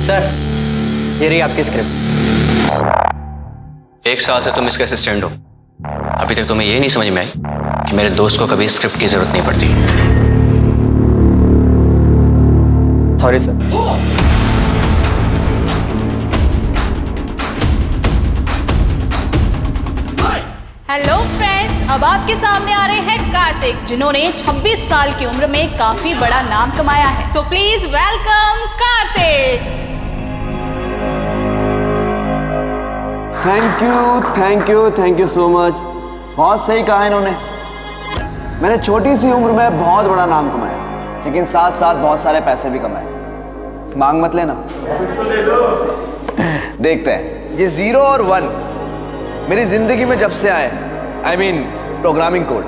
Sir, ये रही आपकी स्क्रिप्ट। 1 साल से तुम इसके असिस्टेंट हो, अभी तक तुम्हें ये नहीं समझ में आई कि मेरे दोस्त को कभी स्क्रिप्ट की जरूरत नहीं पड़ती। Sorry sir. हेलो फ्रेंड्स, अब आपके सामने आ रहे हैं कार्तिक, जिन्होंने 26 साल की उम्र में काफी बड़ा नाम कमाया है। So please welcome Kartik. Thank you so much. बहुत सही कहा इन्होंने। मैंने छोटी सी उम्र में बहुत बड़ा नाम कमाया, लेकिन साथ साथ बहुत सारे पैसे भी कमाए। मांग मत लेना। देखते हैं। ये 0 और 1 मेरी जिंदगी में जब से आए, I mean प्रोग्रामिंग कोड,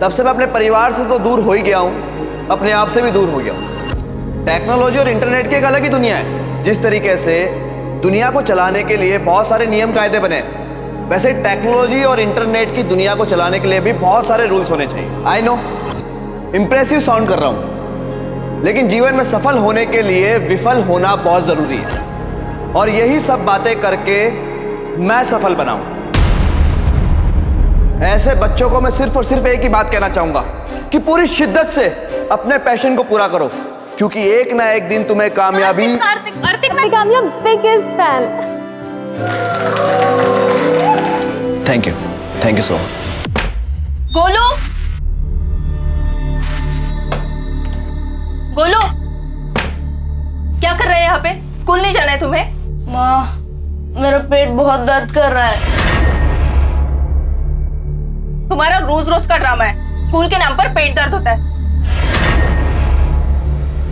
तब से मैं अपने परिवार से तो दूर हो ही गया हूं, अपने आप से भी दूर हो गया हूं। टेक्नोलॉजी और इंटरनेट की एक अलग ही दुनिया है। जिस तरीके से दुनिया को चलाने के लिए बहुत सारे नियम कायदे बने, वैसे टेक्नोलॉजी और इंटरनेट की दुनिया को चलाने के लिए भी बहुत सारे रूल्स होने चाहिए। आई नो इंप्रेसिव साउंड कर रहा हूं, लेकिन जीवन में सफल होने के लिए विफल होना बहुत जरूरी है, और यही सब बातें करके मैं सफल बनाऊं। ऐसे बच्चों को मैं सिर्फ और सिर्फ एक ही बात कहना चाहूंगा कि पूरी शिद्दत से अपने पैशन को पूरा करो, क्योंकि एक ना एक दिन तुम्हें कामयाबी। कार्तिक कामयाब biggest fan. Thank you so much. Golu, Golu, क्या कर रहे हैं यहाँ पे? स्कूल नहीं जाना है तुम्हें? माँ, मेरा पेट बहुत दर्द कर रहा है। तुम्हारा रोज रोज का ड्रामा है। स्कूल के नाम पर पेट दर्द होता है।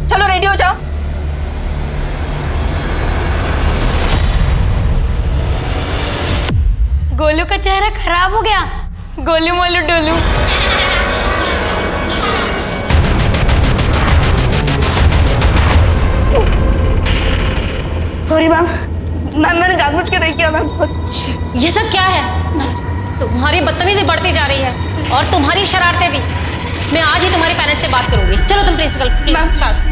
चलो रेडी हो जाओ। गोलू का चेहरा खराब हो गया। गोलू मोलू डोलू। सॉरी मैम, मैंने जानबूझ के नहीं किया मैम। ये सब क्या है? तुम्हारी बदतमीजी बढ़ती जा रही है और तुम्हारी शरारतें भी। मैं आज ही तुम्हारे पेरेंट्स से बात करूंगी। चलो तुम प्रिंसिपल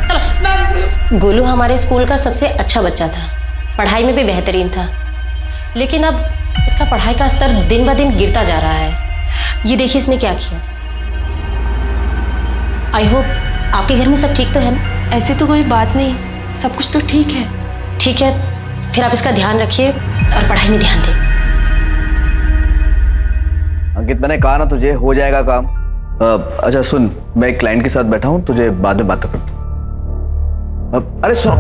चलो। गोलू हमारे स्कूल का सबसे अच्छा बच्चा था, पढ़ाई में भी बेहतरीन था, लेकिन अब इसका पढ़ाई का स्तर दिन ब दिन गिरता जा रहा है। ये देखिए इसने क्या किया। आई होप आपके घर में सब ठीक तो है ना? ऐसे तो कोई बात नहीं, सब कुछ तो ठीक है। ठीक है, फिर आप इसका ध्यान रखिए और पढ़ाई में ध्यान दें। अंकित, मैंने कहा ना तुझे हो जाएगा काम। अच्छा सुन, मैं एक क्लाइंट के साथ बैठा हूं, तुझे बाद में बात करता हूं। अरे सुनो,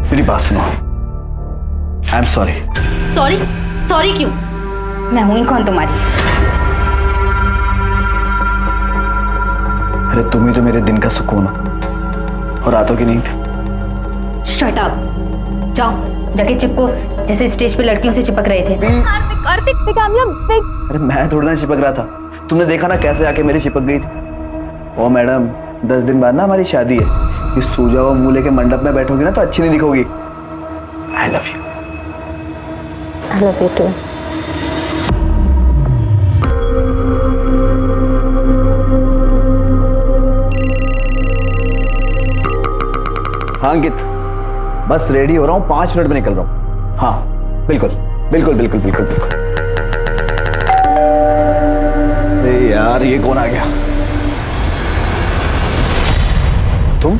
मेरी बात सुनो। I am sorry. Sorry? Sorry क्यों? मैं हुई कौन तुम्हारी? अरे तुम ही तो मेरे दिन का सुकून हो और रातों की नींद। Shut up. जाओ जाके चिपको, जैसे स्टेज पे लड़कियों से चिपक रहे थे। कार्तिक कामयाब। अरे मैं थोड़ा ना चिपक रहा था, तुमने देखा ना कैसे आके मेरी चिपक गई थी। ओ मैडम, 10 दिन बाद ना हमारी शादी है। इस सूजा हुआ मुंह लेके मंडप में बैठोगी ना तो अच्छी नहीं दिखोगी। I love you. I love you too. हाँ अंकित, बस रेडी हो रहा हूँ, 5 मिनट में निकल रहा हूँ। हाँ बिल्कुल बिल्कुल बिल्कुल बिल्कुल बिल्कुल। अरे यार, ये कौन आ गया? तुम?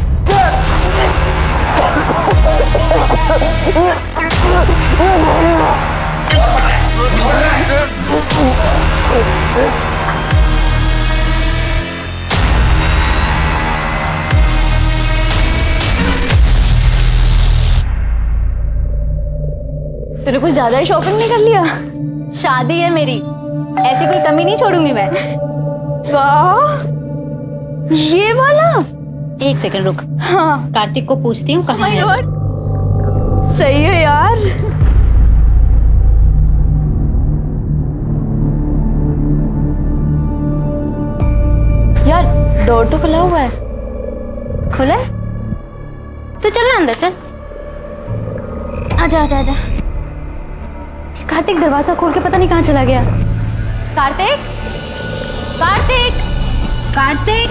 तेरे कुछ ज्यादा ही शॉपिंग नहीं कर लिया? शादी है मेरी, ऐसी कोई कमी नहीं छोड़ूंगी मैं। वाह, ये वाला। 1 सेकंड रुक। हाँ, कार्तिक को पूछती हूँ कहाँ है। सही है यार। यार डोर तो खुला हुआ है। खुला है? तो चल ना अंदर, चल। आजा आजा आजा। कार्तिक दरवाजा खोल के पता नहीं कहाँ चला गया। कार्तिक, कार्तिक, कार्तिक।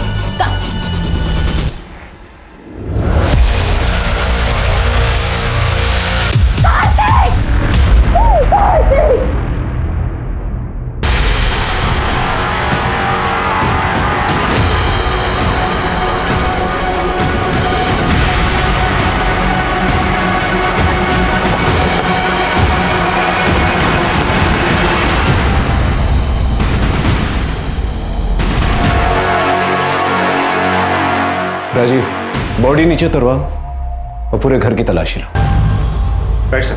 राजीव, बॉडी नीचे उतरवा और पूरे घर की तलाशी लो। Right sir.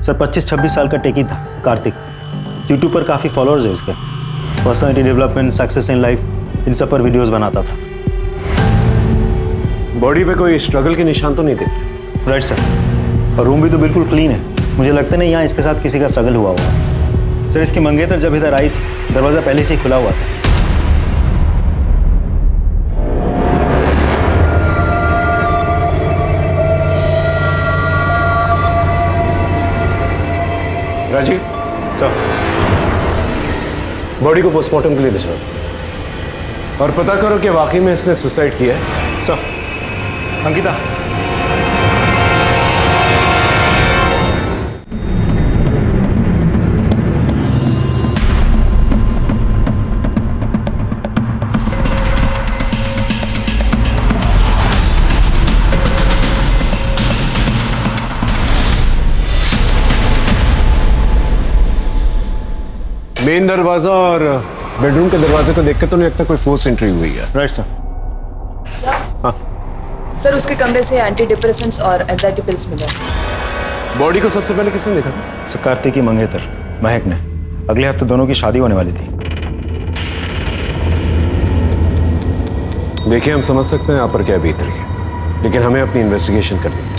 सर 25-26 साल का टेकी था कार्तिक। यूट्यूब पर काफ़ी फॉलोअर्स है उसके। Personality development, success in life, इन सब पर वीडियोस बनाता था। बॉडी पे कोई स्ट्रगल के निशान तो नहीं देते? Right sir. और रूम भी तो बिल्कुल क्लीन है। मुझे लगता नहीं यहाँ इसके साथ किसी का स्ट्रगल हुआ होगा। सर इसकी मंगेतर जब इधर आई दरवाज़ा पहले से ही खुला हुआ था। राजीव सर बॉडी को पोस्टमार्टम के लिए भिजवाओ और पता करो कि वाकई में इसने सुसाइड किया है। सर अंकिता, मेन दरवाजा और बेडरूम के दरवाजे को देखकर तो नहीं लगता कोई फोर्स एंट्री हुई है। Right sir. हाँ, सर उसके कमरे से एंटी डिप्रेसेंट्स और एंजाइटी पिल्स मिले। बॉडी को सबसे पहले किसने देखा था? सर कार्तिक की मंगेतर महक ने। अगले हफ्ते दोनों की शादी होने वाली थी। देखिए, हम समझ सकते हैं आप पर क्या बीत रही है, लेकिन हमें अपनी इन्वेस्टिगेशन करनी है।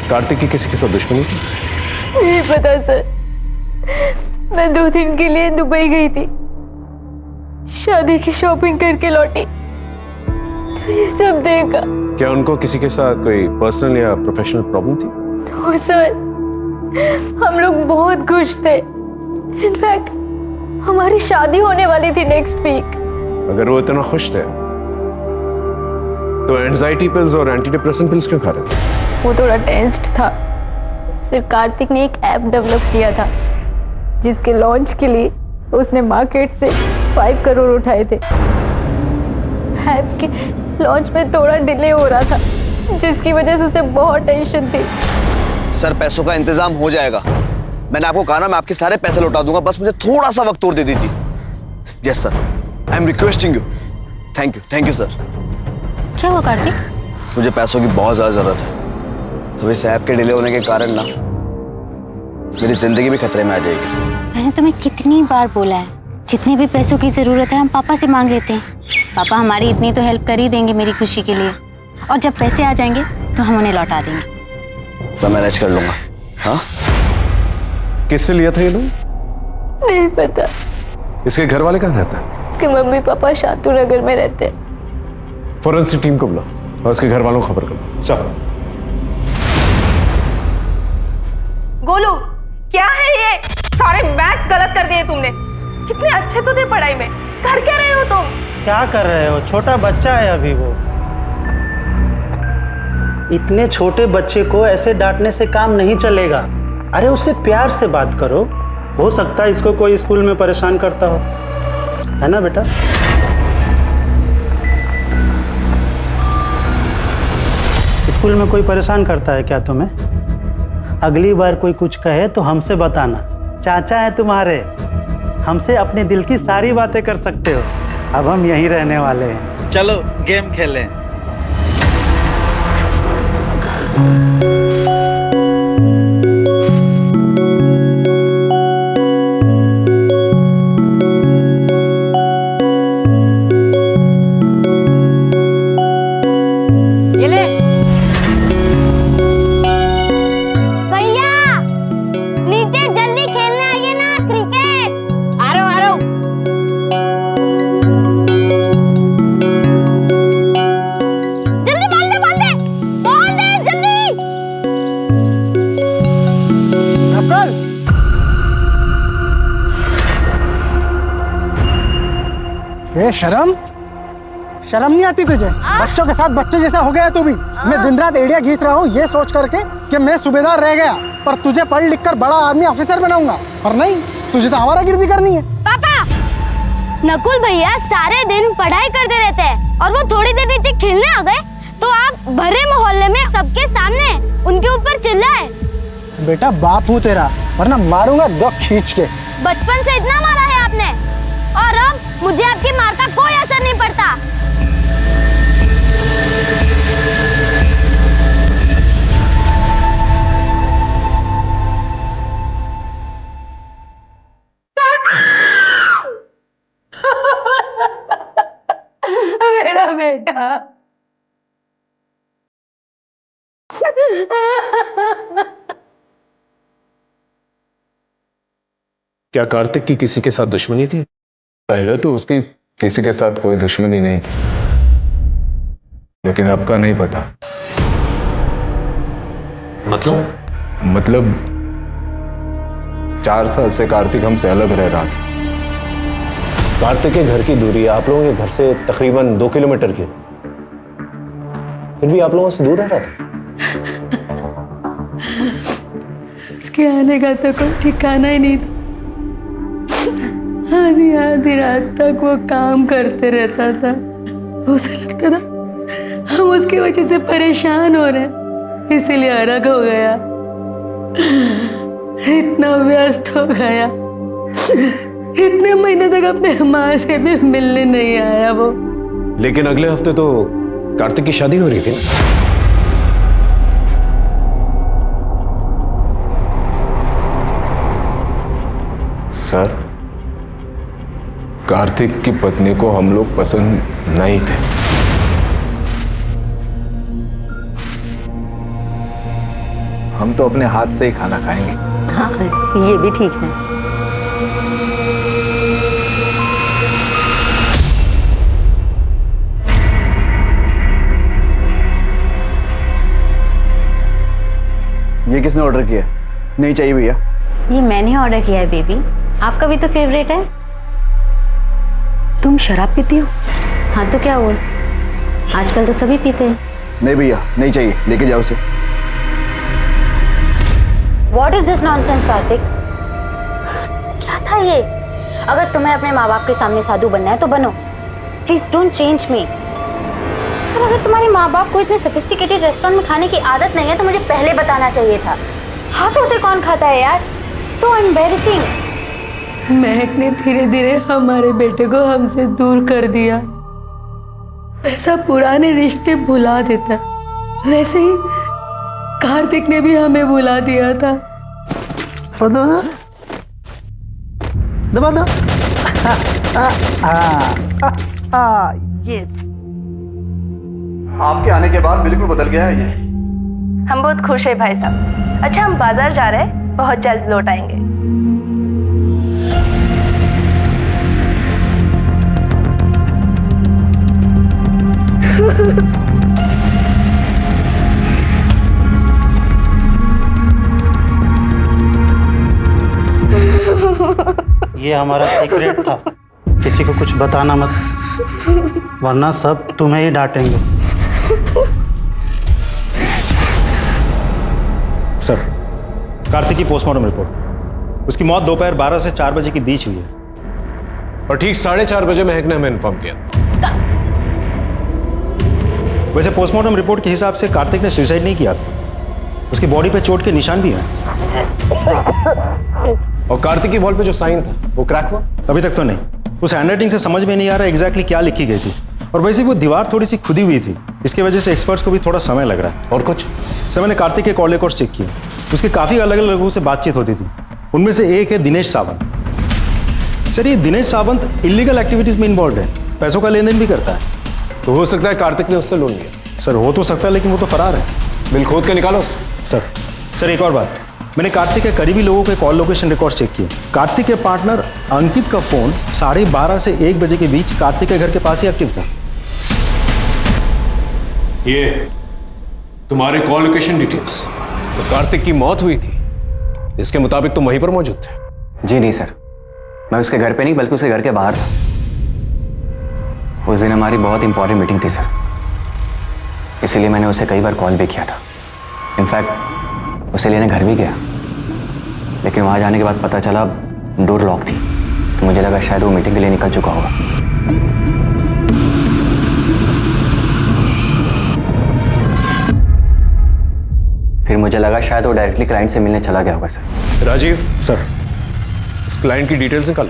कार्तिक की किसी के साथ दुश्मनी थी? नहीं पता सर, मैं 2 दिन के लिए दुबई गई थी, शादी की शॉपिंग करके लौटी तो ये सब देखा। क्या उनको किसी के साथ कोई पर्सनल या प्रोफेशनल प्रॉब्लम थी? तो सर हम लोग बहुत खुश थे। इनफैक्ट हमारी शादी होने वाली थी नेक्स्ट वीक। अगर वो इतना खुश थे तो एंजाइटी पिल्स और एंटी डिप्रेसेंट पिल्स क्यों खा रहे थे? वो थोड़ा टेंस्ड था। फिर कार्तिक ने एक ऐप डेवलप किया था जिसके लॉन्च के लिए उसने मार्केट से 5 करोड़ उठाए थे। ऐप के लॉन्च में थोड़ा डिले हो रहा था, जिसकी वजह से उसे बहुत टेंशन थी। सर पैसों का इंतजाम हो जाएगा। मैंने आपको कहा ना, मैं आपके सारे पैसे लौटा दूंगा, बस मुझे थोड़ा सा वक्त और दे दीजिए। Yes sir, I am requesting you. Thank you sir. क्या हुआ कार्तिक? मुझे पैसों की बहुत ज्यादा जरूरत है, तो इस ऐप के डिले होने के कारण ना मेरी जिंदगी भी खतरे में आ जाएगी। मैंने तुम्हें कितनी बार बोला है, जितने भी पैसों की जरूरत है हम पापा से मांग लेते हैं। पापा हमारी इतनी तो हेल्प कर ही देंगे मेरी खुशी के लिए, और जब पैसे आ जाएंगे तो हम उन्हें लौटा देंगे। तो मैनेज कर लूंगा। हाँ, किससे लिया था ये लोग? नहीं पता। इसके घर वाले कहाँ रहते हैं? इसके मम्मी पापा शातू नगर में रहते हैं। फॉरेंसिक टीम को बुलाओ और इसके घर वालों को खबर करो। चलो। गोलू, क्या है ये? सारे मैथ्स गलत कर दिए तुमने। कितने अच्छे तो थे पढ़ाई में, कर क्या रहे हो तुम? क्या कर रहे हो? छोटा बच्चा है अभी वो। इतने छोटे बच्चे को ऐसे डांटने से काम नहीं चलेगा। अरे उससे प्यार से बात करो। हो सकता है इसको कोई स्कूल में परेशान करता हो, है ना बेटा? स्कूल में कोई परेशान करता है क्या तुम्हें? अगली बार कोई कुछ कहे तो हमसे बताना। चाचा है तुम्हारे, हमसे अपने दिल की सारी बातें कर सकते हो। अब हम यहीं रहने वाले हैं। चलो गेम खेलें। ये ले। भैया नीचे जल्दी खेलने आइए ना, क्रिकेट। आ रहा हूँ। जल्दी बॉल दे जल्दी। ये शर्म नहीं आती तुझे? बच्चों के साथ बच्चे जैसा हो गया तू भी। मैं दिन रात एड़िया घींच रहा हूँ ये सोच करके कि मैं सूबेदार रह गया, पर तुझे पढ़ लिख कर बड़ा आदमी ऑफिसर बनाऊंगा। और नहीं, तुझे तो आवारागर्दी करनी है। पापा, नकुल भैया सारे दिन पढ़ाई करते रहते हैं और वो थोड़ी देर नीचे खेलने आ गए तो आप भरे मोहल्ले में सबके सामने उनके ऊपर चिल्लाए। बेटा बाप हूँ तेरा, वरना मारूंगा दो खींच के। बचपन से इतना मारा है आपने और अब मुझे आपकी मार का कोई असर नहीं पड़ता। मेरा बेटा। क्या कार्तिक की किसी के साथ दुश्मनी थी? पहले तो उसकी किसी के साथ कोई दुश्मनी नहीं थी, लेकिन आपका नहीं पता। मतलब 4 साल से कार्तिक हमसे अलग रह रहा था। कार्तिक के घर की दूरी आप लोगों के घर से तकरीबन 2 किलोमीटर की, फिर भी आप लोगों से दूर रह रहा था। उसके आने का तो कोई ठिकाना ही नहीं था। आधी आधी रात तक वो काम करते रहता था। उसे लगता था हम उसकी वजह से परेशान हो रहे हैं, इसीलिए अलग हो गया। इतना व्यस्त हो गया, इतने महीने तक अपने माँ से भी मिलने नहीं आया वो। लेकिन अगले हफ्ते तो कार्तिक की शादी हो रही थी ना? सर, कार्तिक की पत्नी को हम लोग पसंद नहीं थे। हम तो अपने हाथ से ही खाना खाएंगे। हाँ, ये भी ठीक है। ये किसने ऑर्डर किया? नहीं चाहिए भैया। ये मैंने ऑर्डर किया है बेबी, आपका भी तो फेवरेट है। तुम शराब पीती हो? हाँ तो क्या हुआ, आजकल तो सभी पीते हैं। नहीं भैया, नहीं चाहिए, लेके जाओ उसे। What is this nonsense, Kartik? क्या था ये? अगर तुम्हें अपने माँ बाप के सामने साधु बनना है तो बनो, प्लीज डोंट चेंज मी। और अगर तुम्हारे माँ बाप को इतने सोफिस्टिकेटेड रेस्टोरेंट में खाने की आदत नहीं है तो मुझे पहले बताना चाहिए था। हाथों से कौन खाता है यार, सो एम्बैरेसिंग। महक ने धीरे धीरे हमारे बेटे को हमसे दूर कर दिया। ऐसा पुराने रिश्ते भुला देता, वैसे ही कार्तिक ने भी हमें भुला दिया था। दबा दो। यस। आपके आने के बाद बिल्कुल बदल गया है ये। हम बहुत खुश है भाई साहब। अच्छा, हम बाजार जा रहे हैं, बहुत जल्द लौट आएंगे। ये हमारा सीक्रेट था, किसी को कुछ बताना मत, वरना सब तुम्हें ही डांटेंगे। सर, कार्तिक की पोस्टमार्टम रिपोर्ट। उसकी मौत दोपहर 12 से 4 बजे के बीच हुई है। और ठीक 4:30 बजे महक ने हमें इन्फॉर्म किया। वैसे पोस्टमार्टम रिपोर्ट के हिसाब से कार्तिक ने सुसाइड नहीं किया था, उसकी बॉडी पे चोट के निशान भी हैं। और कार्तिक की वॉल पे जो साइन था वो क्रैक हुआ? अभी तक तो नहीं, उस हैंडराइटिंग से समझ में नहीं आ रहा एग्जैक्टली क्या लिखी गई थी। और वैसे वो दीवार थोड़ी सी खुदी हुई थी, इसकी वजह से एक्सपर्ट्स को भी थोड़ा समय लग रहा है। और कुछ? सर, मैंने कार्तिक के कॉल रिकॉर्ड्स चेक किए, उसके काफ़ी अलग अलग लोगों से बातचीत होती थी। उनमें से एक है दिनेश सावंत। सर, ये दिनेश सावंत इलीगल एक्टिविटीज़ में इन्वॉल्व है, पैसों का लेन देन भी करता है। तो हो सकता है कार्तिक ने उससे लोन लिया। सर, हो तो सकता है, लेकिन वो तो फरार है। बिल खोद के निकालो उसे। सर एक और बात, मैंने कार्तिक के करीबी लोगों के कॉल लोकेशन रिकॉर्ड चेक किए। कार्तिक के पार्टनर अंकित का फोन 12:30 से 1 बजे के बीच कार्तिक के घर के पास ही एक्टिव था। ये तुम्हारे कॉल लोकेशन डिटेल्स? तो कार्तिक की मौत हुई थी, इसके मुताबिक तुम वहीं पर मौजूद थे? जी नहीं सर, मैं उसके घर पे नहीं बल्कि उसके घर के बाहर था। उस दिन हमारी बहुत इंपॉर्टेंट मीटिंग थी सर, इसीलिए मैंने उसे कई बार कॉल भी किया था। इनफैक्ट उसे लेने घर भी गया, लेकिन वहां जाने के बाद पता चला डोर लॉक थी, तो मुझे लगा शायद वो मीटिंग के लिए निकल चुका होगा। फिर मुझे लगा शायद वो डायरेक्टली क्लाइंट से मिलने चला गया होगा सर। राजीव, सर। इस क्लाइंट की डिटेल्स निकाल।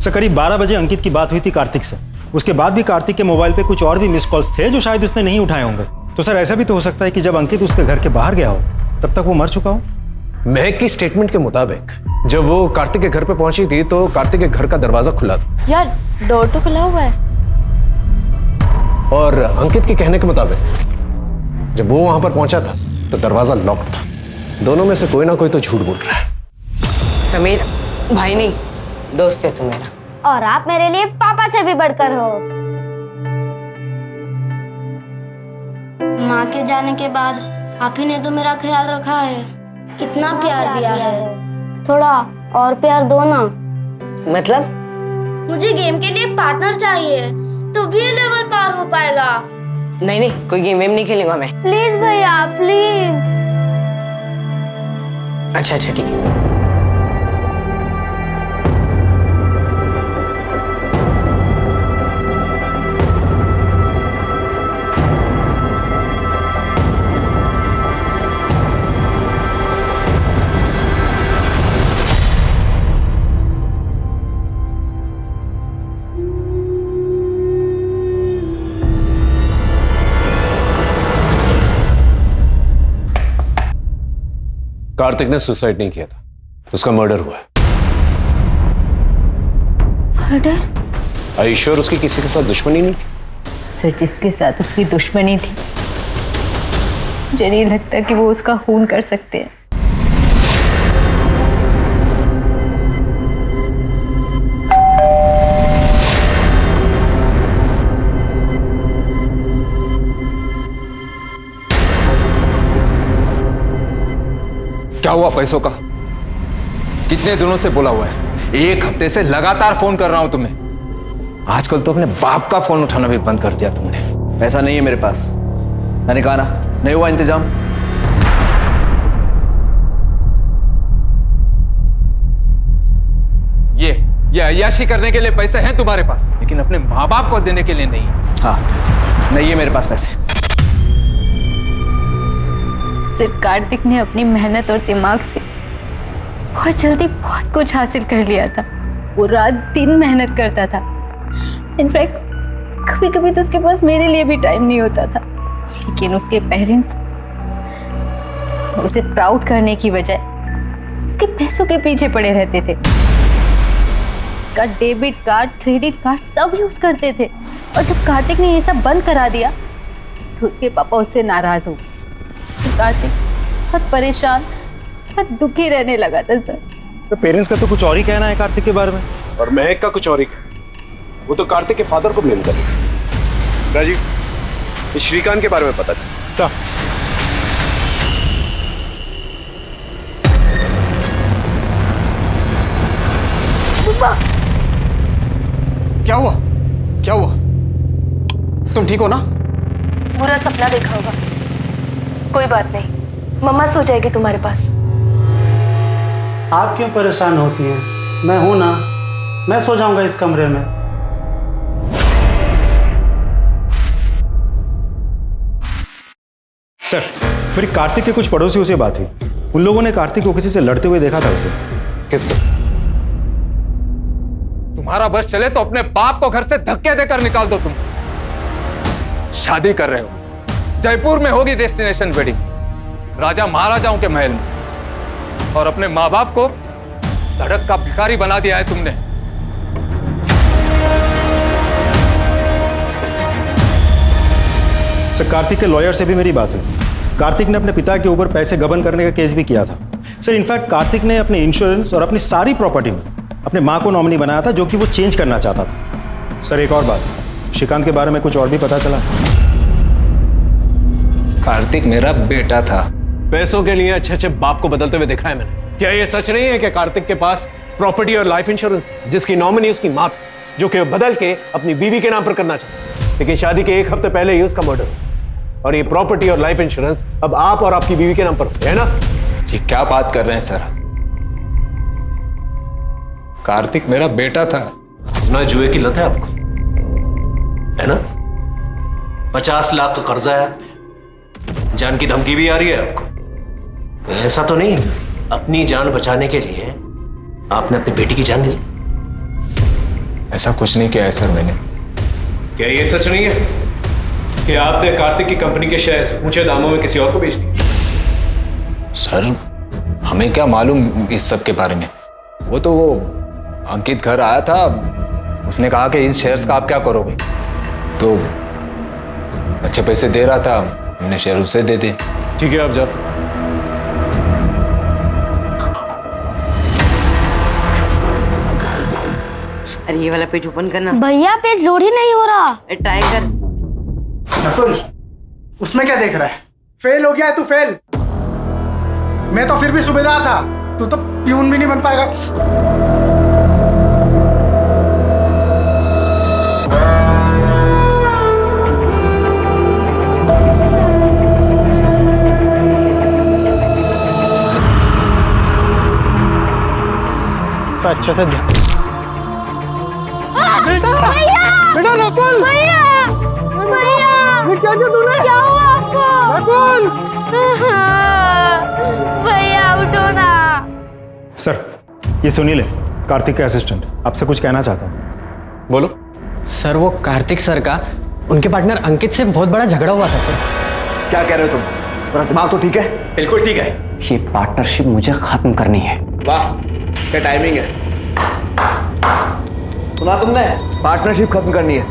सर करीब 12 बजे अंकित की बात हुई थी कार्तिक से। उसके बाद भी कार्तिक के मोबाइल पे कुछ और भी मिस कॉल्स थे जो शायद उसने नहीं उठाए होंगे। तो सर ऐसा भी तो हो सकता है कि जब अंकित उसके घर के बाहर गया हो तब तक वो मर चुका हो। महक की स्टेटमेंट के मुताबिक जब वो कार्तिक के घर पे पहुंची थी तो कार्तिक के घर का दरवाजा खुला था। यार डोर तो खुला हुआ है। और अंकित के कहने के मुताबिक जब वो वहां पर पहुंचा था तो दरवाजा लॉक था। दोनों में से कोई ना कोई तो झूठ बोल रहा है। समीर भाई नहीं, दोस्त है तू मेरा। और आप मेरे लिए पापा से भी बढ़कर हो। माँ के जाने के बाद आप ही ने तो मेरा ख्याल रखा है, कितना प्यार दिया है। थोड़ा और प्यार दो ना। मतलब? मुझे गेम के लिए पार्टनर चाहिए, तो भी लेवल पार हो पाएगा। नहीं नहीं, कोई गेम वेम नहीं खेलूंगा मैं। प्लीज भैया प्लीज। अच्छा अच्छा ठीक है। कार्तिक ने सुसाइड नहीं किया था, उसका मर्डर हुआ है। मर्डर? Are you sure उसकी किसी के साथ दुश्मनी नहीं थी? सर जिसके साथ उसकी दुश्मनी थी मुझे नहीं लगता कि वो उसका खून कर सकते हैं। क्या हुआ पैसों का? कितने दिनों से बोला हुआ है, 1 हफ्ते से लगातार फोन कर रहा हूं तुम्हें। आजकल तो अपने बाप का फोन उठाना भी बंद कर दिया तुमने। पैसा नहीं है मेरे पास। मैंने कहा ना, नहीं हुआ इंतजाम। ये अय्याशी करने के लिए पैसे हैं तुम्हारे पास, लेकिन अपने माँ बाप को देने के लिए नहीं। हाँ, नहीं है मेरे पास पैसे। सिर्फ कार्तिक ने अपनी मेहनत और दिमाग से बहुत जल्दी बहुत कुछ हासिल कर लिया था। वो रात दिन मेहनत करता था। इनफैक्ट कभी कभी तो उसके पास मेरे लिए भी टाइम नहीं होता था। लेकिन उसके पेरेंट्स उसे प्राउड करने की बजाय उसके पैसों के पीछे पड़े रहते थे। उसका डेबिट कार्ड, क्रेडिट कार्ड सब यूज करते थे। और जब कार्तिक ने ये सब बंद करा दिया तो उसके पापा उससे नाराज हो। कार्तिक बहुत परेशान, बहुत दुखी रहने लगा था सर। तो पेरेंट्स का तो कुछ और ही कहना है कार्तिक के बारे में, और महक का कुछ और ही। वो तो कार्तिक के फादर को ब्लेम करे। राजीव, इस श्रीकांत के बारे में पता चला। क्या हुआ? क्या हुआ? तुम ठीक हो ना? बुरा सपना देखा होगा। कोई बात नहीं, मम्मा सो जाएगी तुम्हारे पास। आप क्यों परेशान होती हैं? मैं हूं ना, मैं सो जाऊंगा इस कमरे में। सर फिर कार्तिक के कुछ पड़ोसियों से बात हुई। उन लोगों ने कार्तिक को किसी से लड़ते हुए देखा था उसे। किससे? तुम्हारा बस चले तो अपने बाप को घर से धक्के देकर निकाल दो। तुम शादी कर रहे हो, जयपुर में होगी डेस्टिनेशन वेडिंग, राजा महाराजाओं के महल में, और अपने माँ बाप को सड़क का भिखारी बना दिया है तुमने। सर कार्तिक के लॉयर से भी मेरी बात हुई। कार्तिक ने अपने पिता के ऊपर पैसे गबन करने का केस भी किया था। सर इनफैक्ट कार्तिक ने अपने इंश्योरेंस और अपनी सारी प्रॉपर्टी में अपने माँ को नॉमिनी बनाया था, जो कि वो चेंज करना चाहता था। सर एक और बात, श्रीकांत के बारे में कुछ और भी पता चला? कार्तिक मेरा बेटा था। पैसों के लिए अच्छे अच्छे बाप को बदलते हुए देखा है मैंने। क्या ये सच नहीं है कि कार्तिक के पास प्रॉपर्टी और लाइफ इंश्योरेंस जिसकी नॉमिनी उसकी मां थी, जो कि बदल के अपनी बीवी के नाम पर करना चाहता, लेकिन शादी के 1 हफ्ते पहले ही उसका मर्डर, और ये प्रॉपर्टी और लाइफ इंश्योरेंस अब आप और आपकी बीवी के नाम पर है ना? ये क्या बात कर रहे हैं सर? कार्तिक मेरा बेटा था। ना जुए की लत है आपको, है ना? 50 लाख का कर्जा है, जान की धमकी भी आ रही है आपको। तो ऐसा तो नहीं अपनी जान बचाने के लिए आपने अपनी बेटी की जान ली? ऐसा कुछ नहीं किया है सर मैंने। क्या ये सच नहीं है कि आपने कार्तिक की कंपनी के शेयर्स ऊंचे दामों में किसी और को बेच दिए? सर हमें क्या मालूम इस सब के बारे में। वो अंकित घर आया था, उसने कहा कि इन शेयर्स का आप क्या करोगे, तो अच्छे पैसे दे रहा था, मैंने शेयर उसे दे दे। ठीक है, आप जा सकते। अरे ये वाला पेज ओपन करना। भैया पेज लोड ही नहीं हो रहा। ट्राई कर। नकुल, उसमें क्या देख रहा है? फेल हो गया है तू, फेल। मैं तो फिर भी सूबेदार था, तू तो प्यून भी नहीं बन पाएगा। अच्छे से ध्यान। बेटा नकुल, भैया ये क्या किया तूने? क्या हुआ आपको? नकुल, भैया उठो ना। सर, ये सुनील है, कार्तिक का असिस्टेंट, आपसे कुछ कहना चाहता हूँ। बोलो। सर वो कार्तिक सर का उनके पार्टनर अंकित से बहुत बड़ा झगड़ा हुआ था सर। क्या कह रहे हो तुम? तुम्हारा दिमाग तो ठीक है? बिल्कुल ठीक है। ये पार्टनरशिप मुझे खत्म करनी है। वाह, क्या टाइमिंग है। सुना तुमने? पार्टनरशिप खत्म करनी है।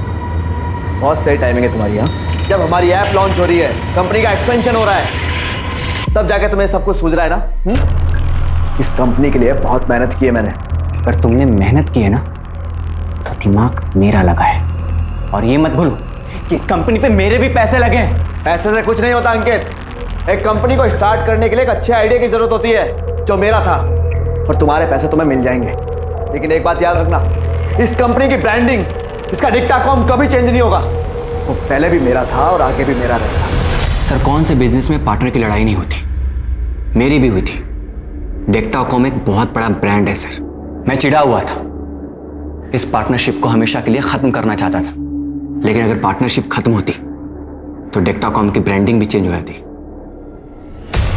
बहुत सही टाइमिंग है तुम्हारी। यहाँ जब हमारी ऐप लॉन्च हो रही है, कंपनी का एक्सपेंशन हो रहा है, तब जाके तुम्हें सब कुछ सूझ रहा है ना? इस कंपनी के लिए बहुत मेहनत की है मैंने। अगर तुमने मेहनत की है ना, तो दिमाग मेरा लगा है। और ये मत भूलो कि इस कंपनी पे मेरे भी पैसे लगे हैं। पैसे से कुछ नहीं होता अंकित। एक कंपनी को स्टार्ट करने के लिए एक अच्छे आइडिया की जरूरत होती है, जो मेरा था। और तुम्हारे पैसे तुम्हें मिल जाएंगे, लेकिन एक बात याद रखना, इस कंपनी की ब्रांडिंग, इसका डिक्टाकॉम कभी चेंज नहीं होगा। वो पहले भी मेरा था और आगे भी मेरा रहेगा। सर, कौन से बिजनेस में पार्टनर की लड़ाई नहीं होती? मेरी भी हुई थी। डिक्टाकॉम एक बहुत बड़ा ब्रांड है सर। मैं चिढ़ा हुआ था, इस पार्टनरशिप को हमेशा के लिए खत्म करना चाहता था। लेकिन अगर पार्टनरशिप खत्म होती तो डिक्टाकॉम की ब्रांडिंग भी चेंज हो जाती।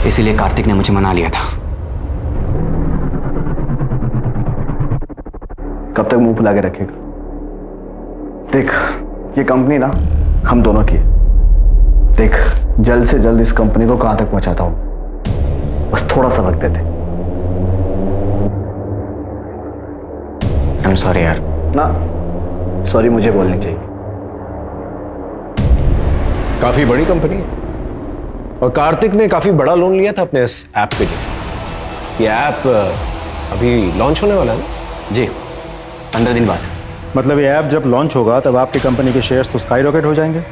इसीलिए कार्तिक ने मुझे मना लिया था। कब तक मुंह फुला के रखेगा? देख, ये कंपनी ना हम दोनों की है। देख, जल्द से जल्द इस कंपनी को कहां तक पहुंचाता हूं, बस थोड़ा सा वक्त देते। आई एम सॉरी यार। ना, सॉरी मुझे बोलनी चाहिए। काफी बड़ी कंपनी है और कार्तिक ने काफी बड़ा लोन लिया था अपने इस ऐप के लिए। ये ऐप अभी लॉन्च होने वाला है ना? जी, 15 दिन बाद। मतलब ये ऐप जब लॉन्च होगा तब आपकी कंपनी के शेयर्स तो स्काई रॉकेट हो जाएंगे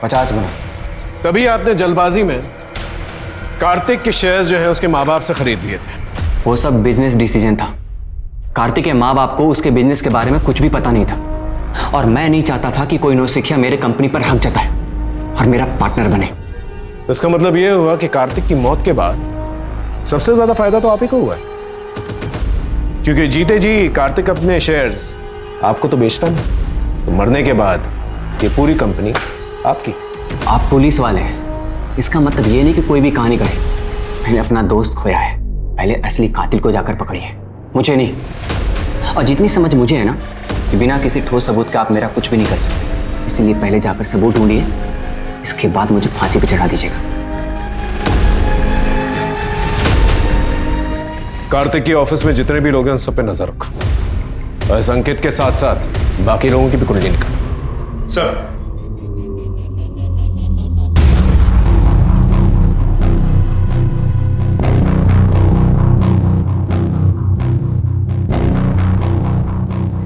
50 गुना। तभी आपने जल्दबाजी में कार्तिक के शेयर्स जो है उसके माँ बाप से खरीद लिए थे। वो सब बिजनेस डिसीजन था। कार्तिक के माँ बाप को उसके बिजनेस के बारे में कुछ भी पता नहीं था, और मैं नहीं चाहता था कि कोई नौसिखिया मेरे कंपनी पर हक जताए और मेरा पार्टनर बने। तो इसका मतलब यह हुआ कि कार्तिक की मौत के बाद सबसे ज्यादा फायदा तो आप ही को हुआ है, क्योंकि जीते जी कार्तिक अपने शेयर्स आपको तो बेचता नहीं, तो मरने के बाद ये पूरी कंपनी आपकी। आप पुलिस वाले हैं, इसका मतलब ये नहीं कि कोई भी कहानी कहे। मैंने अपना दोस्त खोया है, पहले असली कातिल को जाकर पकड़िए, मुझे नहीं। और जितनी समझ मुझे है ना कि बिना किसी ठोस सबूत के आप मेरा कुछ भी नहीं कर सकते, इसलिए पहले जाकर सबूत ढूंढिए, इसके बाद मुझे फांसी पे चढ़ा दीजिएगा। कार्तिक के ऑफिस में जितने भी लोग हैं उन सब पे नजर रखो, और इस अंकित के साथ साथ बाकी लोगों की भी कुंडली निकालो। सर,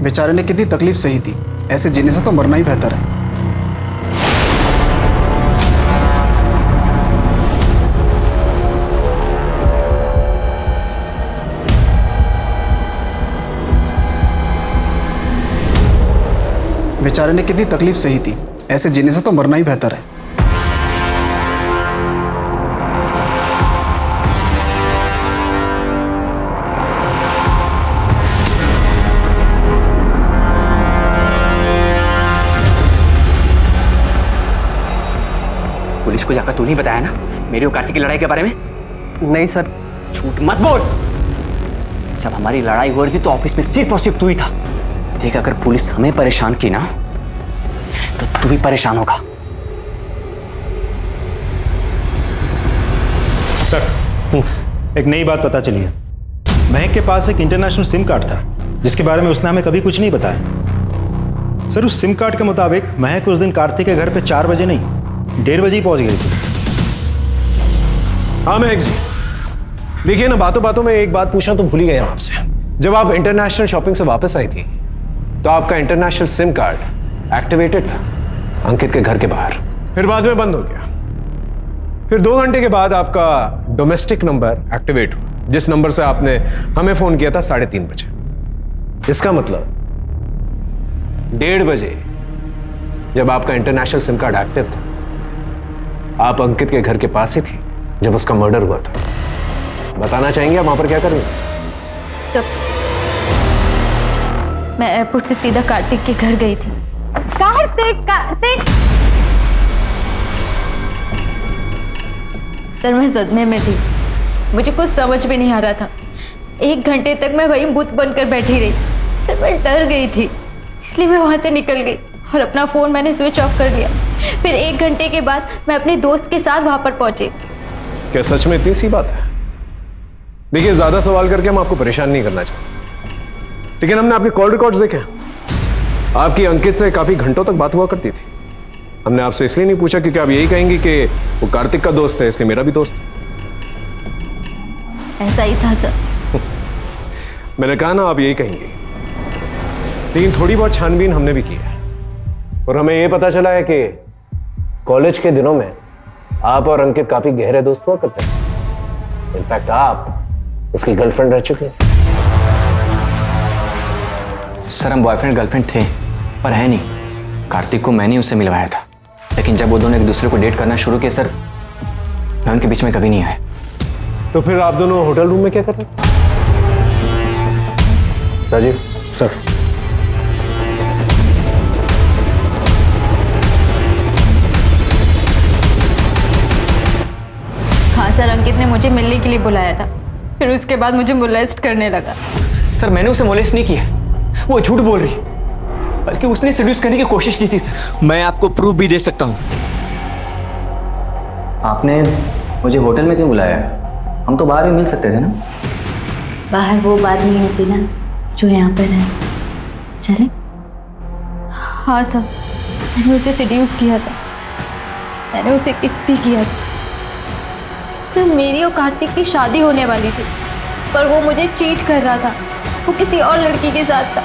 बेचारे ने कितनी तकलीफ सही थी, ऐसे जीने से तो मरना ही बेहतर है। बेचारे ने कितनी तकलीफ सही थी, ऐसे जीने से तो मरना ही बेहतर है। पुलिस को जाकर तू नहीं बताया ना मेरी और कार्तिक की लड़ाई के बारे में? नहीं सर। झूठ मत बोल। जब हमारी लड़ाई हो रही थी तो ऑफिस में सिर्फ और सिर्फ तू ही था। देख, अगर पुलिस हमें परेशान की ना तो तू भी परेशान होगा। सर, एक नई बात पता चली है। महक के पास एक इंटरनेशनल सिम कार्ड था जिसके बारे में उसने हमें कभी कुछ नहीं बताया। सर, उस सिम कार्ड के मुताबिक महक उस दिन कार्तिक के घर पे 4 बजे नहीं 1:30 बजे ही पहुंच गई थी। हाँ महक जी, देखिए ना, बातों बातों में एक बात पूछना तो भूल ही गया आपसे। जब आप इंटरनेशनल शॉपिंग से वापस आई थी तो आपका इंटरनेशनल सिम कार्ड एक्टिवेटेड था अंकित के घर के बाहर, फिर बाद में बंद हो गया। फिर 2 घंटे के बाद आपका डोमेस्टिक नंबर एक्टिवेट हुआ, जिस नंबर से आपने हमें फोन किया था 3:30 बजे। इसका मतलब 1:30 बजे जब आपका इंटरनेशनल सिम कार्ड एक्टिव था, आप अंकित के घर के पास ही थी जब उसका मर्डर हुआ था। बताना चाहेंगे आप वहां पर क्या कर रही हैं? मैं एयरपोर्ट से सीधा कार्तिक के घर गई थी। कार्तिक सर, मैं सदमे में थी। मुझे कुछ समझ भी नहीं आ रहा था। 1 घंटे तक मैं वहीं भूत बनकर बैठी रही। सर, मैं डर गई थी, इसलिए मैं वहां से निकल गई और अपना फोन मैंने स्विच ऑफ कर दिया। फिर 1 घंटे के बाद मैं अपने दोस्त के साथ वहां पर पहुंची। क्या सच में इतनी सी बात है? देखिए, ज्यादा सवाल करके हम आपको परेशान नहीं करना चाहते, लेकिन हमने आपके कॉल रिकॉर्ड्स देखे। आपकी अंकित से काफी घंटों तक बात हुआ करती थी। हमने आपसे इसलिए नहीं पूछा क्योंकि आप यही कहेंगे कि वो कार्तिक का दोस्त है, इसलिए मेरा भी दोस्त। ऐसा ही था सर। मैंने कहा ना, आप यही कहेंगे। लेकिन थोड़ी बहुत छानबीन हमने भी की है और हमें यह पता चला है कि कॉलेज के दिनों में आप और अंकित काफी गहरे दोस्त हुआ करते हैं। इनफैक्ट आप उसकी गर्लफ्रेंड रह चुके हैं। सर, हम बॉयफ्रेंड गर्लफ्रेंड थे पर है नहीं। कार्तिक को मैंने उससे मिलवाया था, लेकिन जब वो दोनों एक दूसरे को डेट करना शुरू किए सर, मैं उनके बीच में कभी नहीं आया। तो फिर आप दोनों होटल रूम में क्या कर रहे हैं? राजीव सर, हाँ सर, अंकित ने मुझे मिलने के लिए बुलाया था। फिर उसके बाद मुझे मोलेस्ट करने लगा। सर, मैंने उसे मोलेस्ट नहीं किया, वो झूठ बोल रही, बल्कि उसने सेड्यूस करने की कोशिश की थी सर। मैं आपको प्रूफ भी दे सकता हूँ। आपने मुझे होटल में क्यों बुलाया? हम तो बाहर भी मिल सकते थे ना। बाहर वो बात नहीं होती ना जो यहाँ पर है। चले? हाँ सर, मैंने उसे सेड्यूस किया था। मैंने उसे किस भी किया था। सर, मेरी और कार्तिक की शादी होने वाली थी, पर वो मुझे चीट कर रहा था। वो किसी और लड़की के साथ था।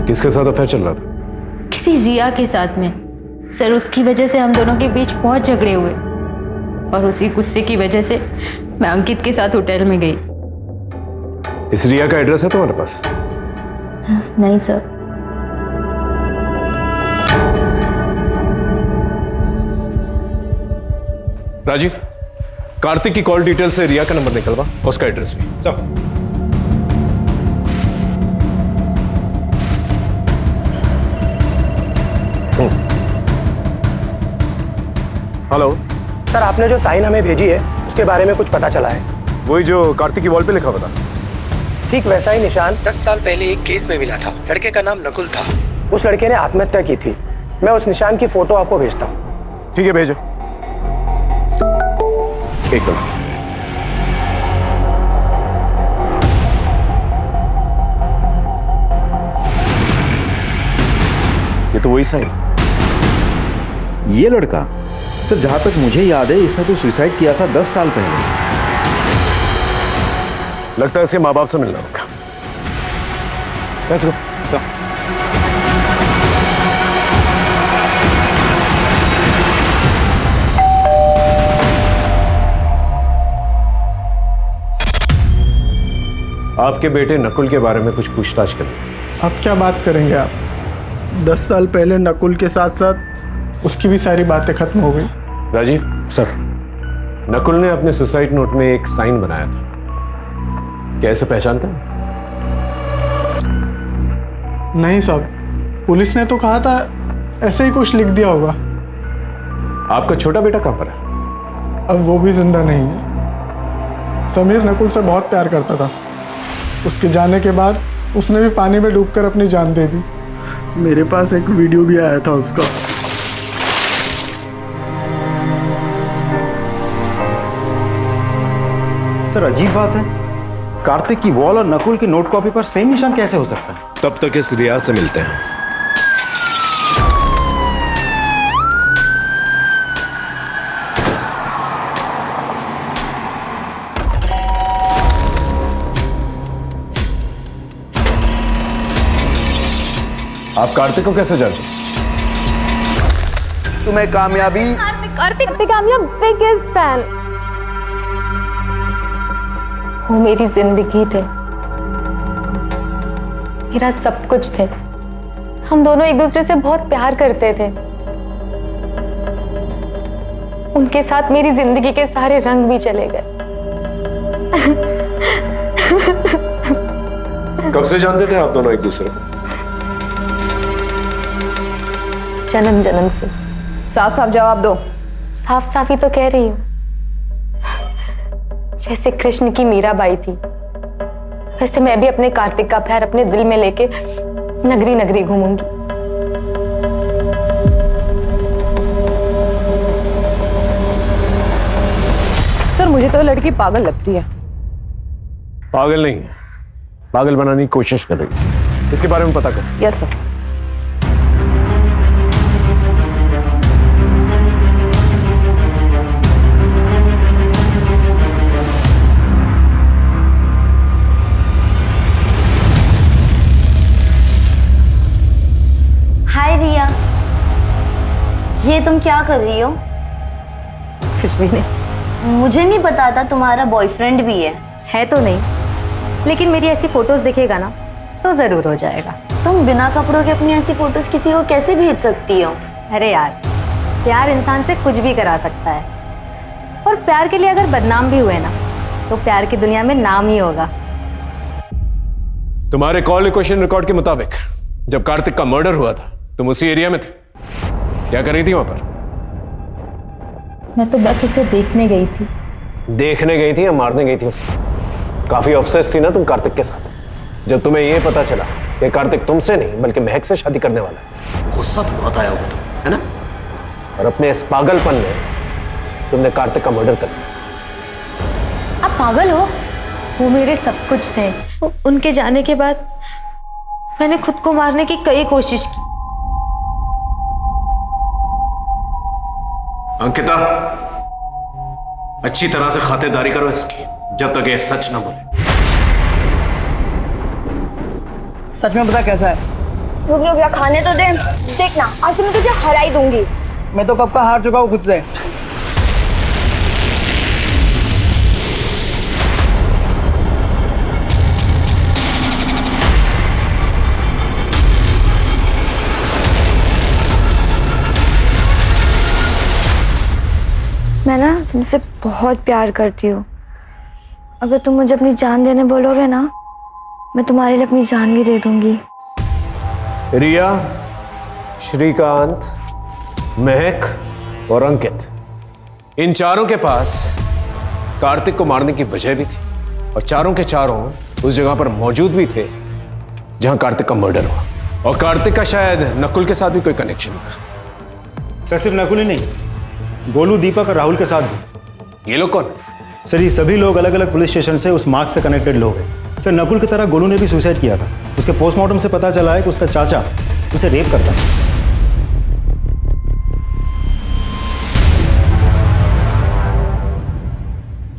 किसके साथ अफेयर चल रहा था? किसी रिया के साथ में। सर, उसकी वजह से हम दोनों के बीच बहुत झगड़े हुए और उसी गुस्से की वजह से मैं अंकित के साथ होटल में गई। इस रिया का एड्रेस है तुम्हारे पास? नहीं सर। राजीव, कार्तिक की कॉल डिटेल से रिया का नंबर निकलवा, उसका एड्रेस भी। सब हेलो सर, आपने जो साइन हमें भेजी है उसके बारे में कुछ पता चला है? वही जो कार्तिक की वॉल पे लिखा हुआ था। ठीक वैसा ही निशान 10 साल पहले एक केस में मिला था। लड़के का नाम नकुल था। उस लड़के ने आत्महत्या की थी। मैं उस निशान की फोटो आपको भेजता हूँ। ठीक है, भेजो। एक मिनट। ये तो वही साइन। ये लड़का सर, जहां तक मुझे याद है इसने तो सुसाइड किया था 10 साल पहले। लगता है इसके माँ बाप से मिलना होगा। Let's go. आपके बेटे नकुल के बारे में कुछ पूछताछ करें। अब क्या बात करेंगे आप? 10 साल पहले नकुल के साथ साथ उसकी भी सारी बातें खत्म हो गई। राजीव सर, नकुल ने अपने सुसाइड नोट में एक साइन बनाया था, क्या इसे पहचानते हैं? नहीं साहब, पुलिस ने तो कहा था ऐसे ही कुछ लिख दिया होगा। आपका छोटा बेटा कहाँ पर है? अब वो भी जिंदा नहीं है। समीर नकुल से बहुत प्यार करता था। उसके जाने के बाद उसने भी पानी में डूबकर अपनी जान दे दी। मेरे पास एक वीडियो भी आया था उसका। सर अजीब बात है, कार्तिक की वॉल और नकुल की नोट कॉपी पर सेम निशान कैसे हो सकता है? तब तक इस रियाज से मिलते हैं। आप कार्तिक को कैसे जानते? तुम्हें कामयाबी कार्तिक कामयाब बिगेस्ट फैन। वो मेरी जिंदगी थे, मेरा सब कुछ थे। हम दोनों एक दूसरे से बहुत प्यार करते थे। उनके साथ मेरी जिंदगी के सारे रंग भी चले गए। कब से जानते थे आप दोनों एक दूसरे को? जन्म जन्म से। साफ साफ जवाब दो। साफ साफ ही तो कह रही हूँ। जैसे कृष्ण की मीराबाई थी, वैसे मैं भी अपने कार्तिक का प्यार अपने दिल में लेके नगरी नगरी घूमूंगी। सर मुझे तो लड़की पागल लगती है। पागल नहीं है, पागल बनाने की कोशिश कर रही है। इसके बारे में पता कर। Yes sir. हाय रिया, ये तुम क्या कर रही हो? कुछ भी नहीं। मुझे नहीं पता था तुम्हारा बॉयफ्रेंड भी है तो नहीं, लेकिन मेरी ऐसी फोटोज दिखेगा ना तो जरूर हो जाएगा। तुम बिना कपड़ों के अपनी ऐसी फोटोज किसी को कैसे भेज सकती हो? अरे यार, प्यार इंसान से कुछ भी करा सकता है। और प्यार के लिए अगर बदनाम भी हुए ना तो प्यार की दुनिया में नाम ही होगा। तुम्हारे कॉल लोकेशन रिकॉर्ड के मुताबिक जब कार्तिक का मर्डर हुआ था तुम उसी एरिया में थे। क्या कर रही थी वहां पर? मैं तो बस उसे देखने गई थी। देखने गई थी या मारने गई थी उसे? काफी ऑब्सेस थी ना तुम कार्तिक के साथ। जब तुम्हें यह पता चला कि कार्तिक तुमसे नहीं बल्कि महक से शादी करने वाला है, गुस्सा तो बहुत आया होगा तुम्हें, है ना? और अपने इस पागलपन में तुमने कार्तिक का मर्डर कर दिया। आप पागल हो? वो मेरे सब कुछ थे। उनके जाने के बाद मैंने खुद को मारने की कई कोशिश की। अंकिता, अच्छी तरह से खातिरदारी करो इसकी, जब तक ये सच ना बोले। सच में पता कैसा है? रुक रुक या खाने तो दे। देखना आज तो मैं तुझे हरा ही दूंगी। मैं तो कब का हार चुका हूँ खुद से। मैं ना तुमसे बहुत प्यार करती हूँ। अगर तुम मुझे अपनी जान देने बोलोगे ना, मैं तुम्हारे लिए अपनी जान भी दे दूंगी। रिया, श्रीकांत, महक और अंकित, इन चारों के पास कार्तिक को मारने की वजह भी थी और चारों के चारों उस जगह पर मौजूद भी थे जहां कार्तिक का मर्डर हुआ। और कार्तिक का शायद नकुल के साथ भी कोई कनेक्शन था। सर सिर्फ नकुल ही नहीं, गोलू, दीपक और राहुल के साथ भी। ये लोग कौन? सर ये सभी लोग अलग अलग पुलिस स्टेशन से उस मार्ग से कनेक्टेड लोग हैं। सर नकुल की तरह गोलू ने भी सुसाइड किया था। उसके पोस्टमार्टम से पता चला है कि उसका चाचा उसे रेप करता है।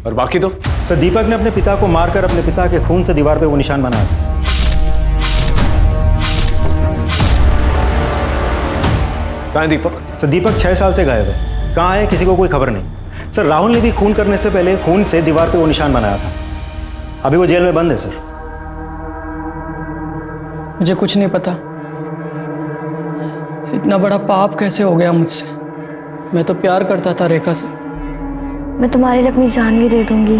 और बाकी तो? सर दीपक ने अपने पिता को मारकर अपने पिता के खून से दीवार पे वो निशान बनाया था। कहाँ है दीपक? सर दीपक 6 साल से गायब है। कहाँ है किसी को कोई खबर नहीं। सर राहुल ने भी खून करने से पहले खून से दीवार पे वो निशान बनाया था। अभी वो जेल में बंद है सर। मुझे कुछ नहीं पता इतना बड़ा पाप कैसे हो गया मुझसे। मैं तो प्यार करता था रेखा से। मैं तुम्हारे लिए अपनी जान भी दे दूंगी।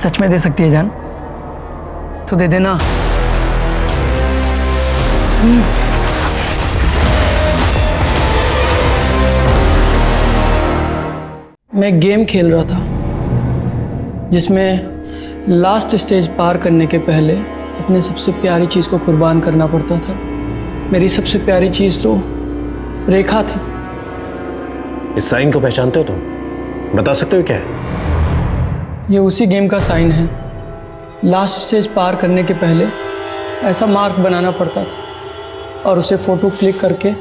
सच में दे सकती है जान? तो दे देना। मैं गेम खेल रहा था जिसमें लास्ट स्टेज पार करने के पहले अपने सबसे प्यारी चीज़ को कुर्बान करना पड़ता था। मेरी सबसे प्यारी चीज़ तो रेखा थी। इस साइन को पहचानते हो तुम? बता सकते हो क्या है? ये उसी गेम का साइन है। लास्ट स्टेज पार करने के पहले ऐसा मार्क बनाना पड़ता था और उसे फोटो क्लिक करके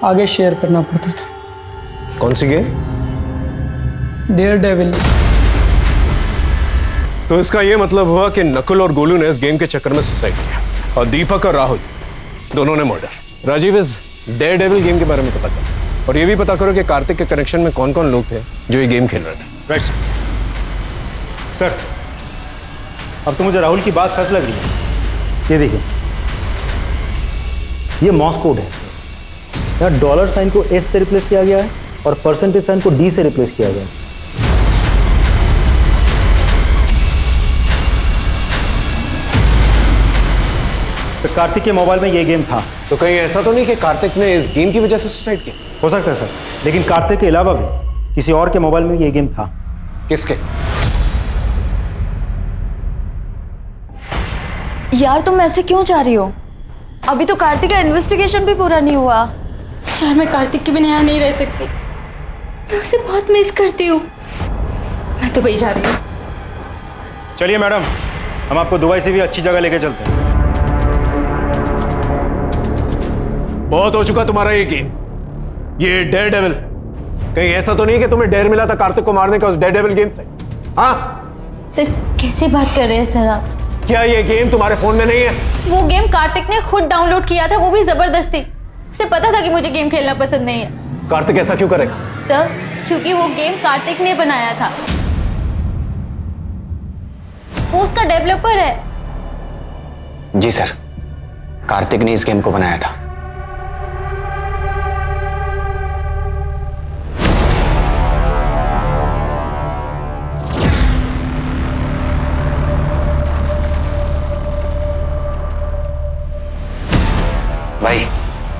आगे शेयर करना पड़ता था। कौन सी गेम? Dare devil. तो इसका यह मतलब हुआ कि नकुल और गोलू ने इस गेम के चक्कर में सुसाइड किया और दीपक और राहुल दोनों ने मर्डर। राजीव, इस डेयर डेविल गेम के बारे में पता करो और ये भी पता करो कि कार्तिक के कनेक्शन में कौन कौन लोग थे जो ये गेम खेल रहे थे। Right sir. अब तो मुझे राहुल की बात सच लग रही है। ये देखिए, ये मॉर्स कोड है। यहाँ डॉलर साइन को एस से रिप्लेस किया गया है और परसेंटेज साइन को डी से रिप्लेस किया गया है। तो कार्तिक के मोबाइल में ये गेम था। तो कहीं ऐसा तो नहीं कि कार्तिक ने इस गेम की वजह से सुसाइड किया? हो सकता है सर, लेकिन कार्तिक के अलावा भी किसी और के मोबाइल में ये गेम था। किसके? यार तुम ऐसे क्यों चाह रही हो? अभी तो कार्तिक का इन्वेस्टिगेशन भी पूरा नहीं हुआ। यार मैं कार्तिक के बिना यहाँ नहीं रह सकती। मैं उसे बहुत मिस करती हूँ। मैं तो वही जा रही हूँ। चलिए मैडम, हम आपको दुबई से भी अच्छी जगह लेके चलते हैं। बहुत हो चुका तुम्हारा ये गेम, ये डेयर डेविल। कहीं ऐसा तो नहीं कि तुम्हें डेयर मिला था कार्तिक को मारने का उस डेयर डेविल गेम से? हाँ सर कैसे बात कर रहे हैं सर आप? क्या ये गेम तुम्हारे फोन में नहीं है? वो गेम कार्तिक ने खुद डाउनलोड किया था, वो भी जबरदस्ती। उसे पता था कि मुझे गेम खेलना पसंद नहीं है। कार्तिक ऐसा क्यों करेगा? सर क्योंकि वो गेम कार्तिक ने बनाया था। वो उसका डेवलपर है। जी सर, कार्तिक ने इस गेम को बनाया था। भाई,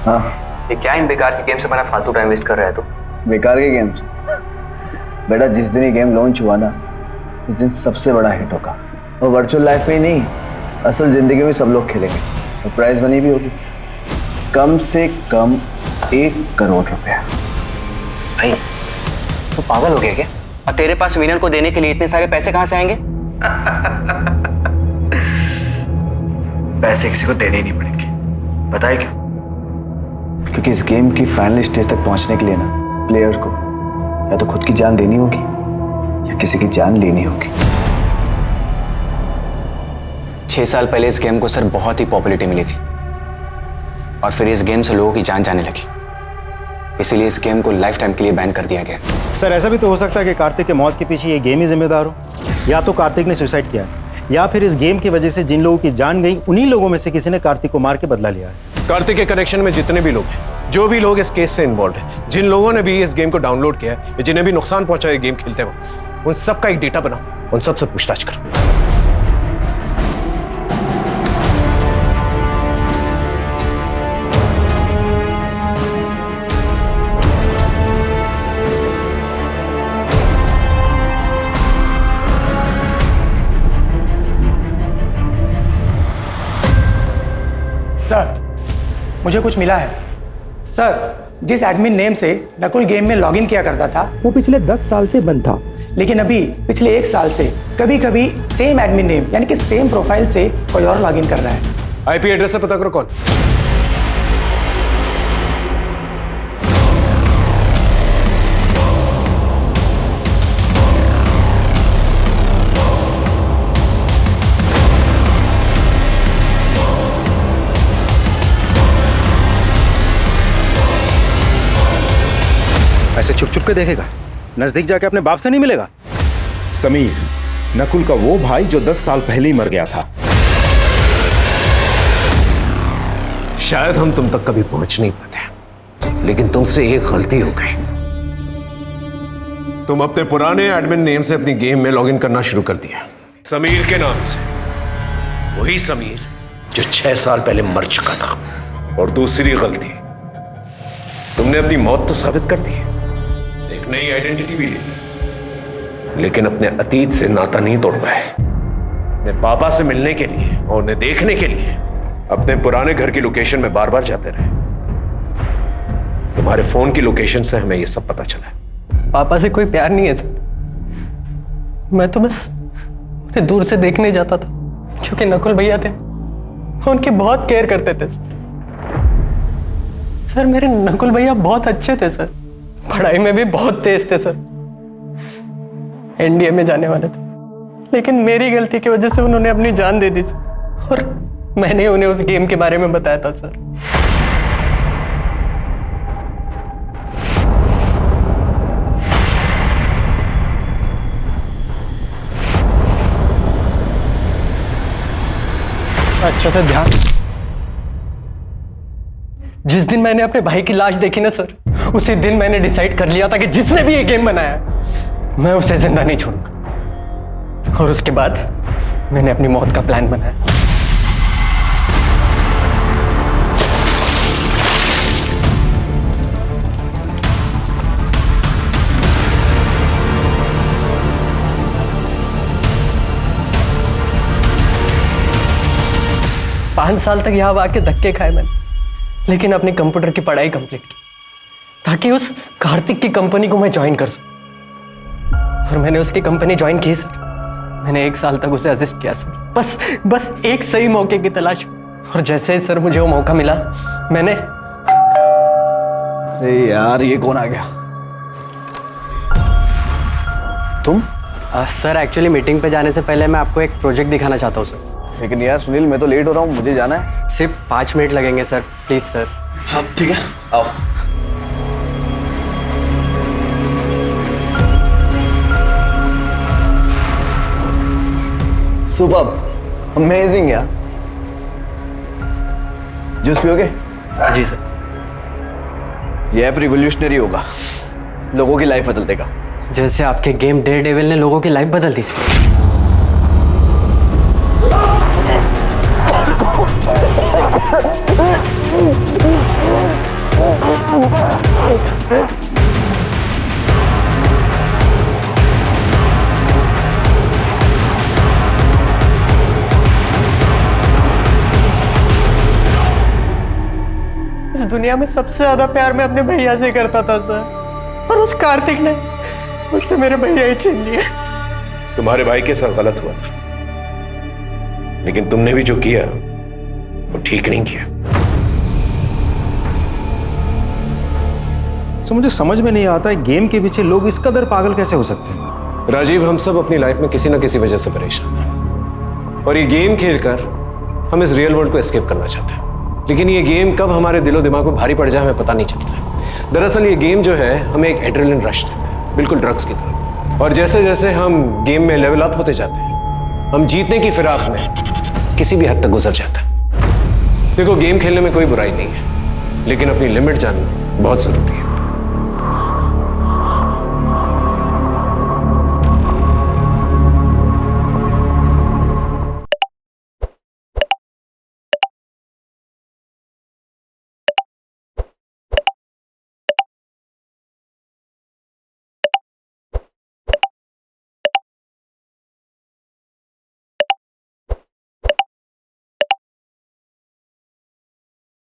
हाँ ये क्या इन बेकार के गेम से मेरा फालतू टाइम वेस्ट कर रहा है तू? बेकार के गेम्स? बेटा जिस दिन ये गेम लॉन्च हुआ ना, उस दिन सबसे बड़ा हिट होगा। और वर्चुअल लाइफ में ही नहीं, असल जिंदगी में सब लोग खेलेंगे और प्राइज मनी भी होगी कम से कम 1 करोड़ रुपया। भाई तू पागल हो गया क्या? और तेरे पास विनर को देने के लिए इतने सारे पैसे कहां से आएंगे? पैसे किसी को देने ही नहीं पड़ेंगे। पता है क्यों? क्योंकि इस गेम की फाइनल स्टेज तक पहुंचने के लिए ना, प्लेयर को या तो खुद की जान देनी होगी या किसी की जान लेनी होगी। 6 साल पहले इस गेम को सर बहुत ही पॉपुलैरिटी मिली थी और फिर इस गेम से लोगों की जान जाने लगी। इसीलिए इस गेम को लाइफ टाइम के लिए बैन कर दिया गया। सर ऐसा भी तो हो सकता है कि कार्तिक के मौत के पीछे ये गेम ही जिम्मेदार हो। या तो कार्तिक ने सुसाइड किया है या फिर इस गेम की वजह से जिन लोगों की जान गई उन्हीं लोगों में से किसी ने कार्तिक को मार के बदला लिया है। कार्तिक के कनेक्शन में जितने भी लोग हैं, जो भी लोग इस केस से इन्वॉल्व हैं, जिन लोगों ने भी इस गेम को डाउनलोड किया है, जिन्हें भी नुकसान पहुंचा है गेम खेलते वक्त, उन सब का एक डेटा बनाओ, उन सब से पूछताछ करो। सर मुझे कुछ मिला है। सर जिस एडमिन नेम से नकुल गेम में लॉगिन किया करता था वो पिछले 10 साल से बंद था, लेकिन अभी पिछले 1 साल से कभी कभी सेम एडमिन नेम यानी कि सेम प्रोफाइल से कोई और लॉगिन कर रहा है। आईपी एड्रेस से पता करो कौन। ऐसे छुप छुप के देखेगा? नजदीक जाके अपने बाप से नहीं मिलेगा? समीर, नकुल का वो भाई जो 10 साल पहले ही मर गया था। शायद हम तुम तक कभी पहुंच नहीं पाते, लेकिन तुमसे एक गलती हो गई। तुम अपने पुराने एडमिन नेम से अपनी गेम में लॉगिन करना शुरू कर दिया, समीर के नाम से। वही समीर जो 6 साल पहले मर चुका था। और दूसरी गलती, तुमने अपनी मौत तो साबित कर दी, एक नई आइडेंटिटी भी ले ली, लेकिन अपने अतीत से नाता नहीं तोड़ पाए। अपने पापा से मिलने के लिए और उन्हें देखने के लिए अपने पुराने घर की लोकेशन में बार बार जाते रहे। तुम्हारे फोन की लोकेशन से हमें यह सब पता चला है। पापा से कोई प्यार नहीं है सर। मैं तो बस उन्हें दूर से देखने जाता था, क्योंकि नकुल भैया थे, वो उनकी बहुत केयर करते थे सर। मेरे नकुल भैया बहुत अच्छे थे सर, पढ़ाई में भी बहुत तेज थे सर, एनडीए में जाने वाले थे, लेकिन मेरी गलती की वजह से उन्होंने अपनी जान दे दी सर। और मैंने उन्हें उस गेम के बारे में बताया था सर। अच्छे से ध्यान। जिस दिन मैंने अपने भाई की लाश देखी ना सर, उसी दिन मैंने डिसाइड कर लिया था कि जिसने भी ये गेम बनाया मैं उसे जिंदा नहीं छोड़ूंगा। और उसके बाद मैंने अपनी मौत का प्लान बनाया। पांच साल तक यहां आके धक्के खाए मैंने, लेकिन अपनी कंप्यूटर की पढ़ाई कंप्लीट की ताकि उस कार्तिक की कंपनी को मैं ज्वाइन कर सकूं। और मैंने उसकी कंपनी ज्वाइन की सर। मैंने 1 साल तक उसे असिस्ट किया सर, बस एक सही मौके की तलाश। और जैसे ही सर मुझे वो मौका मिला, मैंने। अरे यार, ये कौन आ गया? तुम? सर एक्चुअली मीटिंग पे जाने से पहले मैं आपको एक प्रोजेक्ट दिखाना चाहता हूँ सर। लेकिन यार सुनील, मैं तो लेट हो रहा हूँ, मुझे जाना है। सिर्फ 5 मिनट लगेंगे सर, प्लीज सर। हाँ ठीक है, आओ। सुपर्ब, अमेजिंग यार। जूस पियोगे? जी सर। ये ऐप रिवोल्यूशनरी होगा, लोगों की लाइफ बदल देगा। जैसे आपके गेम डेयरडेविल ने लोगों की लाइफ बदल दी सर। इस दुनिया में सबसे ज्यादा प्यार मैं अपने भैया से करता था सर, और उस कार्तिक ने मुझसे मेरे भैया ही छीन लिए। तुम्हारे भाई के साथ गलत हुआ था, लेकिन तुमने भी जो किया वो ठीक नहीं किया। तो मुझे समझ में नहीं आता है, गेम के पीछे लोग इस कदर पागल कैसे हो सकते हैं? राजीव, हम सब अपनी लाइफ में किसी ना किसी वजह से परेशान हैं, और ये गेम खेलकर हम इस रियल वर्ल्ड को एस्केप करना चाहते हैं। लेकिन ये गेम कब हमारे दिलो दिमाग में भारी पड़ जाए हमें पता नहीं चलता। दरअसल ये गेम जो है हमें एक एड्रेनलिन रश देता है, बिल्कुल ड्रग्स की तरह। और जैसे जैसे हम गेम में लेवल अप होते जाते हैं, हम जीतने की फिराक में किसी भी हद तक गुजर जाता है। देखो, गेम खेलने में कोई बुराई नहीं है, लेकिन अपनी लिमिट जानना बहुत जरूरी है।